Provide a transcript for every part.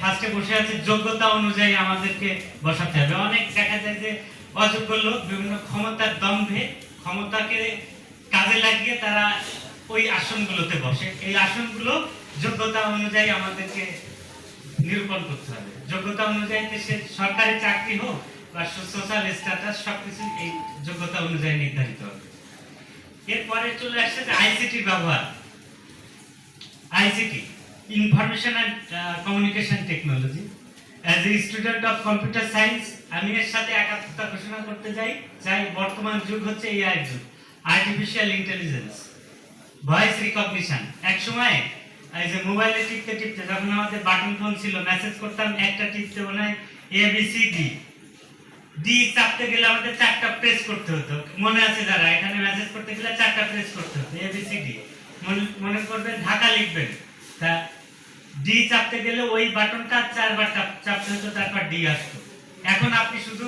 ফার্স্টে বসে আছে যোগ্যতা অনুযায়ী আমাদেরকে বসাতে হবে। অনেক দেখা যায় যে অযোগ্য লোক বিভিন্ন ক্ষমতার দম্ভে ক্ষমতাকে কাজে লাগিয়ে তারা ওই আসনগুলোতে বসে। এই আসনগুলো যোগ্যতা অনুযায়ী আমাদেরকে নিরূপণ করতে হবে। যোগ্যতা অনুযায়ী দেশের সরকারি চাকরি হোক বা সোশ্যাল স্ট্যাটাস সবকিছু এই যোগ্যতা অনুযায়ী নির্ধারিত হবে। এরপরে চলে আসছে যে আইসিটির ব্যবহার। ICT, information and communication technology. As a student of computer science আমি এর সাথে একাত্মতা ঘোষণা করতে চাই। বর্তমান যুগ হচ্ছে এআই যুগ, আর্টিফিশিয়াল ইন্টেলিজেন্স, ভয়েস রিকগনিশন। এক সময় এই যে মোবাইলে টিপতে টিপতে যখন আমাদের বাটন ফোন ছিল, মেসেজ করতাম একটা টিপতে মনে হয় ABCD, ডি চাপতে গেলে আমাদের 4টা প্রেস করতে হতো। মনে আছে যারা এখানে মেসেজ করতে গেলে 4টা প্রেস করতে হতো ABCD। মনে করবেন ঢাকা লিখবেন, তা ডি চাপতে গেলে ওই বাটনটা 4বার চাপতে হতো, তারপর ডি আসতো। এখন আপনি শুধু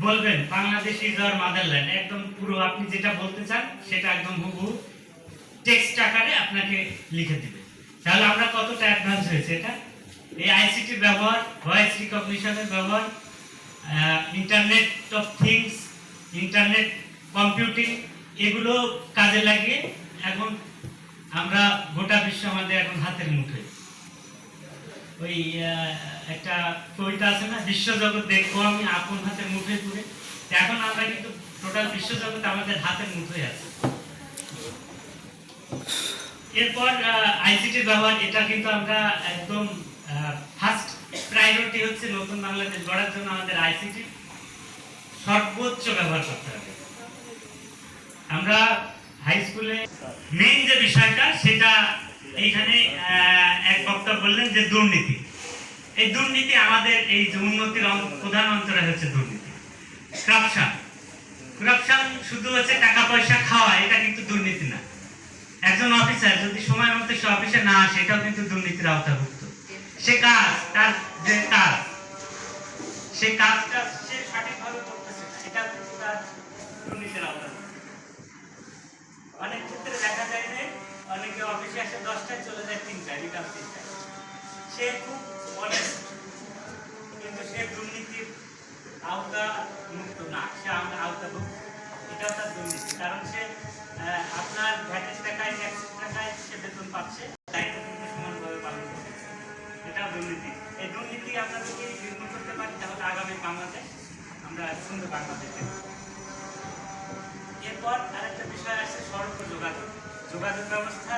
বলবেন বাংলাদেশ ইজ আওয়ার মাদারল্যান্ড, একদম পুরো আপনি যেটা বলতে চান সেটা একদম হুবহু টেক্সট আকারে আপনাকে লিখে দিবে। তাহলে আমরা কতটা অ্যাডভান্স হয়েছে এটা। এই আইসিটির ব্যবহার, ভয়েস রিকগনিশনের ব্যবহার, internet of things, internet computing, এগুলো কাজে লাগিয়ে এখন আমরা গোটা বিশ্ব আমাদের এখন হাতের মুঠোয়। ওই একটা কবিতা আছে না, বিশ্বজগৎ দেখবো আমি আপন হাতের মুঠোয় পুরে। এখন আমরা কিন্তু টোটাল বিশ্বজগৎ আমাদের হাতের মুঠোয় আছে। এরপর আইসিটির ব্যবহার, এটা কিন্তু আমরা একদম ফার্স্ট প্রায়োরিটি হচ্ছে নতুন বাংলাদেশ গড়ার জন্য আমাদের আইসিটি সর্বোচ্চ ব্যবহার করতে হবে। আমরা হাই স্কুলে মেইন যে বিষয়টা সেটা এইখানে এক বক্তা বললেন যে দুর্নীতি। এই দুর্নীতি আমাদের এই যে উন্নতির প্রধান অন্তরে হচ্ছে দুর্নীতি, করাপশন শুধু হচ্ছে টাকা পয়সা খাওয়া, এটা কিন্তু দুর্নীতি না। একজন অফিসার যদি সময় মতো সে অফিসে না আসে, এটাও কিন্তু দুর্নীতির আওতাভুক্ত। সে কাজ, তার যে কাজ, সে কাজটা সে সঠিকভাবে করতেছে, এটা কিন্তু তার দুর্নীতির আওতাভুক্ত। অনেক ক্ষেত্রে দেখা যায় যে অনেকে অফিসে আসে 10টায়, চলে যায় 3টায়, বিকাল 3টায়। সে খুব অনেস্ট, কিন্তু সে দুর্নীতির আওতা মুক্ত না, সে আওতাভুক্ত। এটাও তার দুর্নীতি, কারণ সে আপনার ভ্যাটের টাকায়, ট্যাক্সের টাকায় সে বেতন পাচ্ছে, দায়িত্ব কিন্তু সমানভাবে পালন করছে। এটাও দুর্নীতি। এই দুর্নীতি আমরা যদি নির্মূল করতে পারি, তাহলে আগামী বাংলাদেশ আমরা সুন্দর বাংলাদেশ দেখব। এরপর আরেকটা বিষয় আছে সড়ক ও যোগাযোগ ব্যবস্থা।